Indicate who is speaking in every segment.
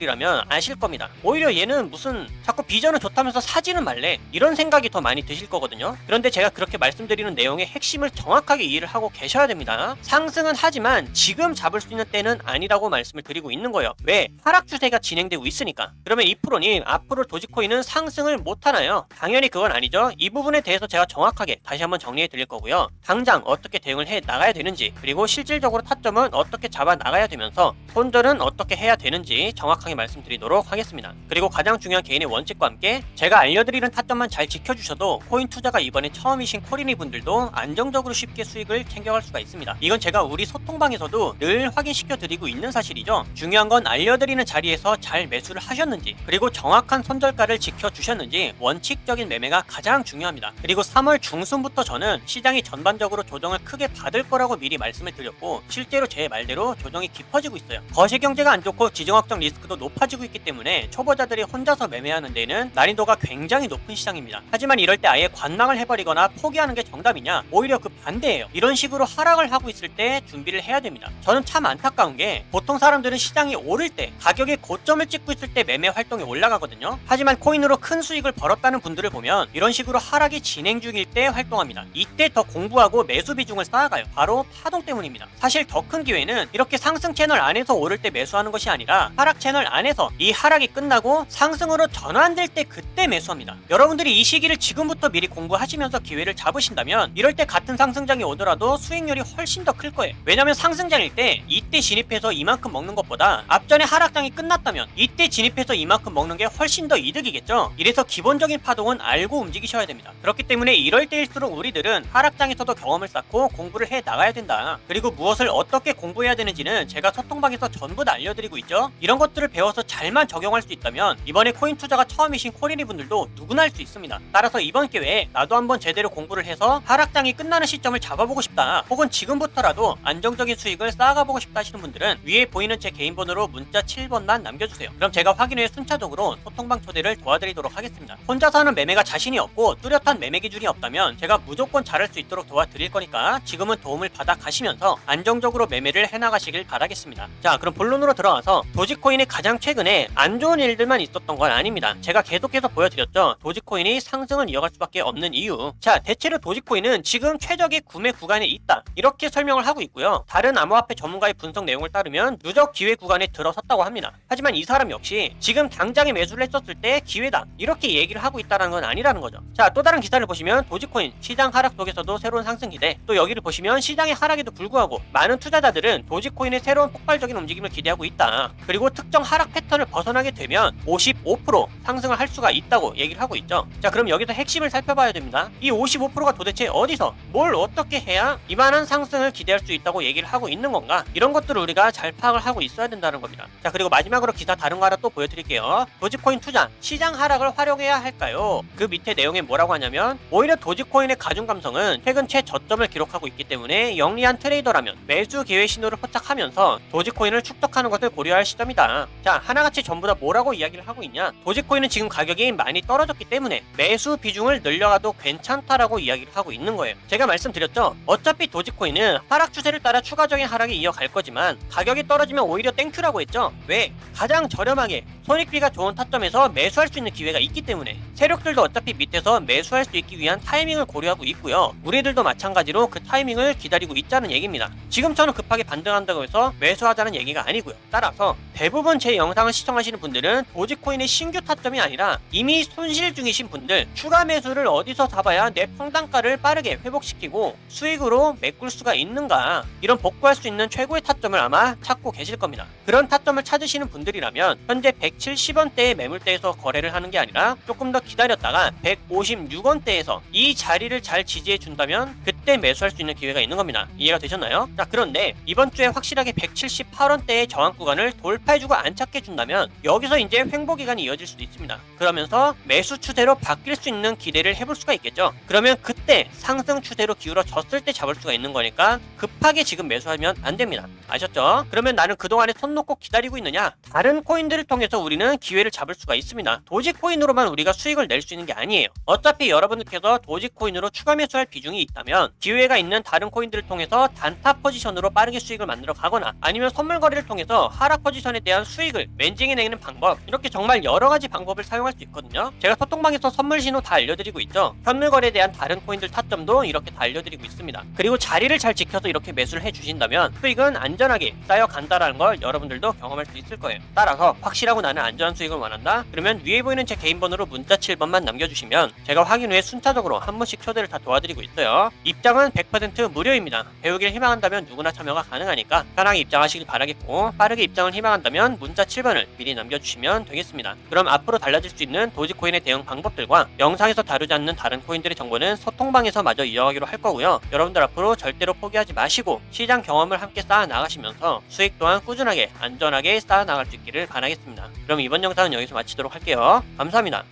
Speaker 1: 이라면 아실 겁니다. 오히려 얘는 무슨 자꾸 비전은 좋다면서 사지는 말래 이런 생각이 더 많이 드실 거거든요. 그런데 제가 그렇게 말씀드리는 내용의 핵심을 정확하게 이해를 하고 계셔야 됩니다. 상승은 하지만 지금 잡을 수 있는 때는 아니라고 말씀을 드리고 있는 거예요. 왜? 하락 추세가 진행되고 있으니까. 그러면 이프로님 앞으로 도지코인은 상승을 못하나요? 당연히 그건 아니죠. 이 부분에 대해서 제가 정확하게 다시 한번 정리해 드릴 거고요. 당장 어떻게 대응을 해 나가야 되는지, 그리고 실질적으로 타점은 어떻게 잡아 나가야 되면서 손절은 어떻게 해야 되는지 정확하게 말씀드리도록 하겠습니다. 그리고 가장 중요한 개인의 원칙과 함께 제가 알려드리는 타점만 잘 지켜주셔도 코인 투자가 이번에 처음이신 코린이 분들도 안정적으로 쉽게 수익을 챙겨갈 수가 있습니다. 이건 제가 우리 소통방에서도 늘 확인시켜 드리고 있는 사실이죠. 중요한 건 알려드리는 자리에서 잘 매수를 하셨는지, 그리고 정확한 손절가를 지켜주셨는지, 원칙적인 매매가 가장 중요합니다. 그리고 3월 중순부터 저는 시장이 전반적으로 조정을 크게 받을 거라고 미리 말씀을 드렸고, 실제로 제 말대로 조정이 깊어지고 있어요. 거시경제가 안 좋고 지정학적 리스크도 높아지고 있기 때문에 초보자들이 혼자서 매매하는 데는 난이도가 굉장히 높은 시장입니다. 하지만 이럴 때 아예 관망을 해버리거나 포기하는 게 정답이냐? 오히려 그 반대예요. 이런 식으로 하락을 하고 있을 때 준비를 해야 됩니다. 저는 참 안타까운 게 보통 사람들은 시장이 오를 때, 가격의 고점을 찍고 있을 때 매매 활동이 올라가거든요. 하지만 코인으로 큰 수익을 벌었다는 분들을 보면 이런 식으로 하락이 진행 중일 때 활동합니다. 이때 더 공부하고 매수 비중을 쌓아가요. 바로 파동 때문입니다. 사실 더 큰 기회는 이렇게 상승 채널 안에서 오를 때 매수하는 것이 아니라 하락 채널 안에서 이 하락이 끝나고 상승으로 전환될 때 그때 매수합니다. 여러분들이 이 시기를 지금부터 미리 공부하시면서 기회를 잡으신다면 이럴 때 같은 상승장이 오더라도 수익률이 훨씬 더 클 거예요. 왜냐면 상승장일 때 이때 진입해서 이만큼 먹는 것보다 앞전에 하락장이 끝났다면 이때 진입해서 이만큼 먹는 게 훨씬 더 이득이겠죠. 이래서 기본적인 파동은 알고 움직이셔야 됩니다. 그렇기 때문에 이럴 때일수록 우리들은 하락장에서도 경험을 쌓고 공부를 해 나가야 된다. 그리고 무엇을 어떻게 공부해야 되는지는 제가 소통방에서 전부 다 알려드리고 있죠. 이런 것들을 배워서 잘만 적용할 수 있다면 이번에 코인 투자가 처음이신 코린이 분들도 누구나 할 수 있습니다. 따라서 이번 기회에 나도 한번 제대로 공부를 해서 하락장이 끝나는 시점을 잡아보고 싶다, 혹은 지금부터라도 안정적인 수익을 쌓아가보고 싶다 하시는 분들은 위에 보이는 제 개인 번호로 문자 7번만 남겨주세요. 그럼 제가 확인 후에 순차적으로 소통방 초대를 도와드리도록 하겠습니다. 혼자서 하는 매매가 자신이 없고 뚜렷한 매매 기준이 없다면 제가 무조건 잘할 수 있도록 도와드릴 거니까 지금은 도움을 받아 가시면서 안정적으로 매매를 해나가시길 바라겠습니다. 자, 그럼 본론으로 들어와서 도지코인이 가장 최근에 안 좋은 일들만 있었던 건 아닙니다. 제가 계속해서 보여드렸죠. 도지코인이 상승을 이어갈 수밖에 없는 이유. 자, 대체로 도지코인은 지금 최적의 구매 구간에 있다, 이렇게 설명을 하고 있고요. 다른 암호화폐 전문가의 분석 내용을 따르면 누적 기회 구간에 들어섰다고 합니다. 하지만 이 사람 역시 지금 당장에 매수를 했었을 때 기회다, 이렇게 얘기를 하고 있다는 건 아니라는 거죠. 자, 또 다른 기사를 보시면 도지코인 시장 하락 속에서도 새로운 상승 기대, 또 여기를 보시면 시장의 하락에도 불구하고 많은 투자자들은 도지코인의 새로운 폭발적인 움직임을 기대하고 있다. 그리고 특정 하락 패턴을 벗어나게 되면 55% 상승을 할 수가 있다고 얘기를 하고 있죠. 자, 그럼 여기서 핵심을 살펴봐야 됩니다. 이 55%가 도대체 어디서 뭘 어떻게 해야 이만한 상승을 기대할 수 있다고 얘기를 하고 있는 건가? 이런 것들을 우리가 잘 파악을 하고 있어야 된다는 겁니다. 자, 그리고 마지막으로 기사 다른 거 하나 또 보여드릴게요. 도지코인 투자 시장 하락을 활용해야 할까요? 그 밑에 내용에 뭐라고 하냐면, 오히려 도지코인의 가중 감성은 최근 최저점을 기록하고 있기 때문에 영리한 트레이더라면 매수 기회 신호를 포착하면서 도지코인을 축적하는 것을 고려할 시점이다. 자, 하나같이 전부 다 뭐라고 이야기를 하고 있냐? 도지코인은 지금 가격이 많이 떨어졌기 때문에 매수 비중을 늘려가도 괜찮다라고 이야기를 하고 있는 거예요. 제가 말씀드렸죠. 어차피 도지코인은 하락 추세를 따라 추가적인 하락이 이어갈 거지만 가격이 떨어지면 오히려 땡큐라고 했죠. 왜? 가장 저렴하게 손익비가 좋은 타점에서 매수할 수 있는 기회가 있기 때문에. 세력들도 어차피 밑에서 매수할 수 있기 위한 타이밍을 고려하고 있고요. 우리들도 마찬가지로 그 타이밍을 기다리고 있자는 얘기입니다. 지금처럼 급하게 반등한다고 해서 매수하자는 얘기가 아니고요. 따라서 대부분 제 영상을 시청하시는 분들은 도지코인의 신규 타점이 아니라 이미 손실 중이신 분들, 추가 매수를 어디서 잡아야 내 평단가를 빠르게 회복시키고 수익으로 메꿀 수가 있는가, 이런 복구할 수 있는 최고의 타점을 아마 찾고 계실 겁니다. 그런 타점을 찾으시는 분들이라면 현재 170원대의 매물대에서 거래를 하는 게 아니라 조금 더 기다렸다가 156원대에서 이 자리를 잘 지지해 준다면 그때 매수할 수 있는 기회가 있는 겁니다. 이해가 되셨나요? 자, 그런데 이번 주에 확실하게 178원대의 저항 구간을 돌파해주고 안착해 준다면 여기서 이제 횡보 기간이 이어질 수도 있습니다. 그러면서 매수 추세로 바뀔 수 있는 기대를 해볼 수가 있겠죠. 그러면 그때 상승 추세로 기울어졌을 때 잡을 수가 있는 거니까 급하게 지금 매수하면 안 됩니다. 아셨죠? 그러면 나는 그동안에 손 놓고 기다리고 있느냐? 다른 코인들을 통해서 우리는 기회를 잡을 수가 있습니다. 도지코인으로만 우리가 수익을 낼 수 있는 게 아니에요. 어차피 여러분들께서 도지코인으로 추가 매수할 비중이 있다면 기회가 있는 다른 코인들을 통해서 단타 포지션으로 빠르게 수익을 만들어 가거나 아니면 선물 거래를 통해서 하락 포지션에 대한 수익을 수익을 맨징해내는 방법, 이렇게 정말 여러가지 방법을 사용할 수 있거든요. 제가 소통방에서 선물 신호 다 알려드리고 있죠. 현물 거래에 대한 다른 코인들 타점도 이렇게 다 알려드리고 있습니다. 그리고 자리를 잘 지켜서 이렇게 매수를 해주신다면 수익은 안전하게 쌓여간다라는 걸 여러분들도 경험할 수 있을 거예요. 따라서 확실하고 나는 안전한 수익을 원한다? 그러면 위에 보이는 제 개인 번호로 문자 7번만 남겨주시면 제가 확인 후에 순차적으로 한 번씩 초대를 다 도와드리고 있어요. 입장은 100% 무료입니다. 배우기를 희망한다면 누구나 참여가 가능하니까 편하게 입장하시길 바라겠고, 빠르게 입장을 희망한다면 문자 7번을 미리 남겨주시면 되겠습니다. 그럼 앞으로 달라질 수 있는 도지코인의 대응 방법들과 영상에서 다루지 않는 다른 코인들의 정보는 소통방에서 마저 이어가기로 할 거고요. 여러분들 앞으로 절대로 포기하지 마시고 시장 경험을 함께 쌓아 나가시면서 수익 또한 꾸준하게 안전하게 쌓아 나갈 수 있기를 바라겠습니다. 그럼 이번 영상은 여기서 마치도록 할게요. 감사합니다.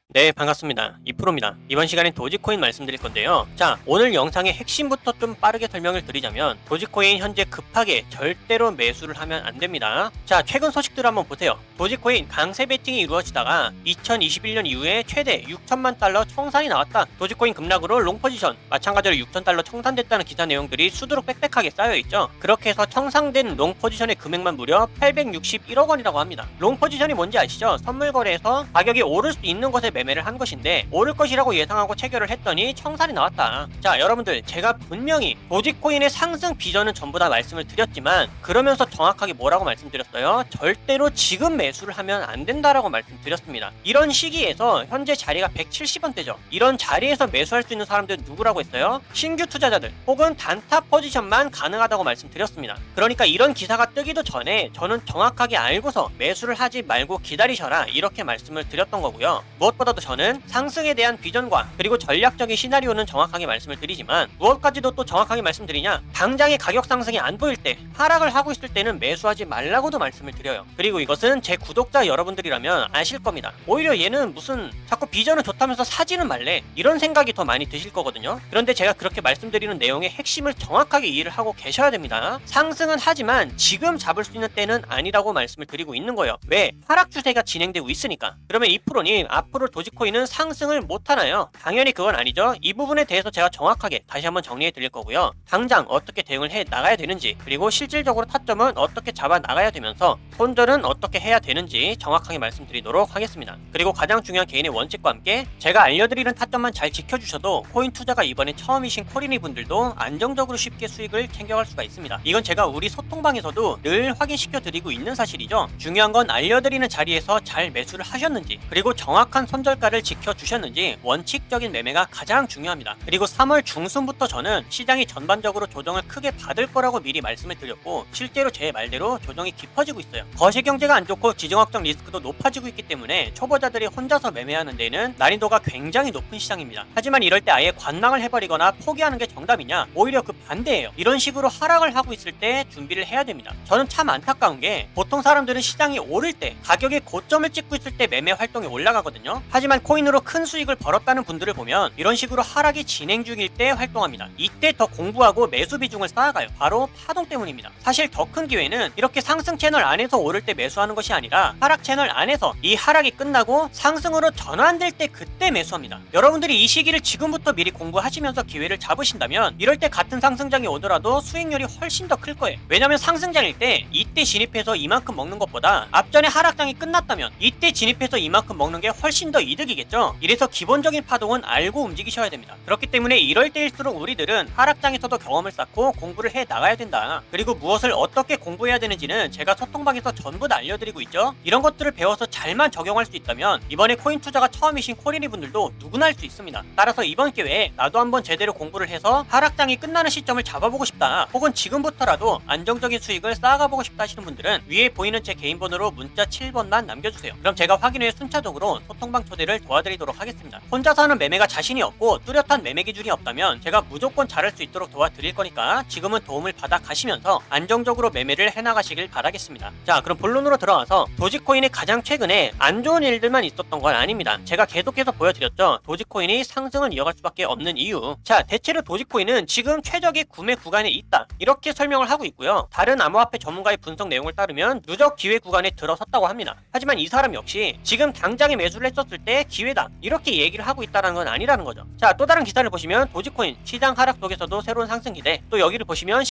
Speaker 1: 네, 반갑습니다. 2%입니다. 이번 시간엔 도지코인 말씀드릴 건데요. 자, 오늘 영상의 핵심부터 좀 빠르게 설명을 드리자면 도지코인 현재 급하게 절대로 매수를 하면 안 됩니다. 자, 최근 소식들을 한번 보세요. 도지코인 강세 베팅이 이루어지다가 2021년 이후에 최대 6천만 달러 청산이 나왔다. 도지코인 급락으로 롱포지션, 마찬가지로 6천 달러 청산됐다는 기사 내용들이 수두룩 빽빽하게 쌓여있죠. 그렇게 해서 청산된 롱포지션의 금액만 무려 861억 원이라고 합니다. 롱포지션이 뭔지 아시죠? 선물 거래에서 가격이 오를 수 있는 것에 매매를 한 것인데 오를 것이라고 예상하고 체결을 했더니 청산이 나왔다. 자, 여러분들, 제가 분명히 도지코인의 상승 비전은 전부 다 말씀을 드렸지만 그러면서 정확하게 뭐라고 말씀드렸어요? 절대로 지금 매수를 하면 안 된다라고 말씀드렸습니다. 이런 시기에서 현재 자리가 170원대죠. 이런 자리에서 매수할 수 있는 사람들은 누구라고 했어요? 신규 투자자들 혹은 단타 포지션만 가능하다고 말씀드렸습니다. 그러니까 이런 기사가 뜨기도 전에 저는 정확하게 알고서 매수를 하지 말고 기다리셔라, 이렇게 말씀을 드렸던 거고요. 무엇보다도 저는 상승에 대한 비전과 그리고 전략적인 시나리오는 정확하게 말씀을 드리지만 무엇까지도 또 정확하게 말씀드리냐, 당장의 가격 상승이 안 보일 때, 하락을 하고 있을 때는 매수하지 말라고도 말씀을 드려요. 그리고 이것은 제 구독자 여러분들이라면 아실 겁니다. 오히려 얘는 무슨 자꾸 비전은 좋다면서 사지는 말래, 이런 생각이 더 많이 드실 거거든요. 그런데 제가 그렇게 말씀드리는 내용의 핵심을 정확하게 이해를 하고 계셔야 됩니다. 상승은 하지만 지금 잡을 수 있는 때는 아니라고 말씀을 드리고 있는 거예요. 왜? 하락 추세가 진행되고 있으니까. 그러면 2%님, 앞으로 도지코인은 상승을 못하나요? 당연히 그건 아니죠. 이 부분에 대해서 제가 정확하게 다시 한번 정리해 드릴 거고요. 당장 어떻게 대응을 해 나가야 되는지, 그리고 실질적으로 타점은 어떻게 잡아 나가야 되면서 손절은 어떻게 해야 되는지 정확하게 말씀드리도록 하겠습니다. 그리고 가장 중요한 개인의 원칙과 함께 제가 알려드리는 타점만 잘 지켜주셔도 코인 투자가 이번에 처음이신 코리니 분들도 안정적으로 쉽게 수익을 챙겨갈 수가 있습니다. 이건 제가 우리 소통방에서도 늘 확인시켜 드리고 있는 사실이죠. 중요한 건 알려드리는 자리에서 잘 매수를 하셨는지, 그리고 정확한 손절가를 지켜주셨는지, 원칙적인 매매가 가장 중요합니다. 그리고 3월 중순부터 저는 시장이 전반적으로 조정을 크게 받을 거라고 미리 말씀을 드렸고 실제로 제 말대로 조정이 깊어지고 있어요. 거시경제가 안 좋고 지정학적 리스크도 높아지고 있기 때문에 초보자들이 혼자서 매매하는 데는 난이도가 굉장히 높은 시장입니다. 하지만 이럴 때 아예 관망을 해버리거나 포기하는 게 정답이냐? 오히려 그 반대예요. 이런 식으로 하락을 하고 있을 때 준비를 해야 됩니다. 저는 참 안타까운 게 보통 사람들은 시장이 오를 때, 가격의 고점을 찍고 있을 때 매매 활동이 올라가거든요. 하지만 코인으로 큰 수익을 벌었다는 분들을 보면 이런 식으로 하락이 진행 중일 때 활동합니다. 이때 더 공부하고 매수 비중을 쌓아가요. 바로 파동 때문입니다. 사실 더 큰 기회는 이렇게 상승 채널 안에서 오를 때 매수하는 것이 아니라 하락 채널 안에서 이 하락이 끝나고 상승으로 전환될 때 그때 매수합니다. 여러분들이 이 시기를 지금부터 미리 공부하시면서 기회를 잡으신다면 이럴 때 같은 상승장이 오더라도 수익률이 훨씬 더 클 거예요. 왜냐면 상승장일 때 이때 진입해서 이만큼 먹는 것보다 앞전에 하락장이 끝났다면 이때 진입해서 이만큼 먹는 게 훨씬 더 이득이겠죠. 이래서 기본적인 파동은 알고 움직이셔야 됩니다. 그렇기 때문에 이럴 때일수록 우리들은 하락장에서도 경험을 쌓고 공부를 해 나가야 된다. 그리고 무엇을 어떻게 공부해야 되는지는 제가 소통방에서 전부 다 알려드리고 있죠. 이런 것들을 배워서 잘만 적용할 수 있다면 이번에 코인 투자가 처음이신 코리니 분들도 누구나 할 수 있습니다. 따라서 이번 기회에 나도 한번 제대로 공부를 해서 하락장이 끝나는 시점을 잡아보고 싶다, 혹은 지금부터라도 안정적인 수익을 쌓아가보고 싶다 하시는 분들은 위에 보이는 제 개인 번호로 문자 7번만 남겨주세요. 그럼 제가 확인 후에 순차적으로 소통방 초대를 도와드리도록 하겠습니다. 혼자서 하는 매매가 자신이 없고 뚜렷한 매매 기준이 없다면 제가 무조건 잘할 수 있도록 도와드릴 거니까 지금은 도움을 받아 가시면서 안정적으로 매매를 해나가시길 바라겠습니다. 자, 그럼 본론으로 들어가서 도지코인이 가장 최근에 안 좋은 일들만 있었던 건 아닙니다. 제가 계속해서 보여드렸죠. 도지코인이 상승을 이어갈 수밖에 없는 이유. 자, 대체로 도지코인은 지금 최적의 구매 구간에 있다, 이렇게 설명을 하고 있고요. 다른 암호화폐 전문가의 분석 내용을 따르면 누적 기회 구간에 들어섰다고 합니다. 하지만 이 사람 역시 지금 당장에 매수를 했었을 때 기회다, 이렇게 얘기를 하고 있다는 건 아니라는 거죠. 자, 또 다른 기사를 보시면 도지코인 시장 하락 속에서도 새로운 상승 기대, 또 여기를 보시면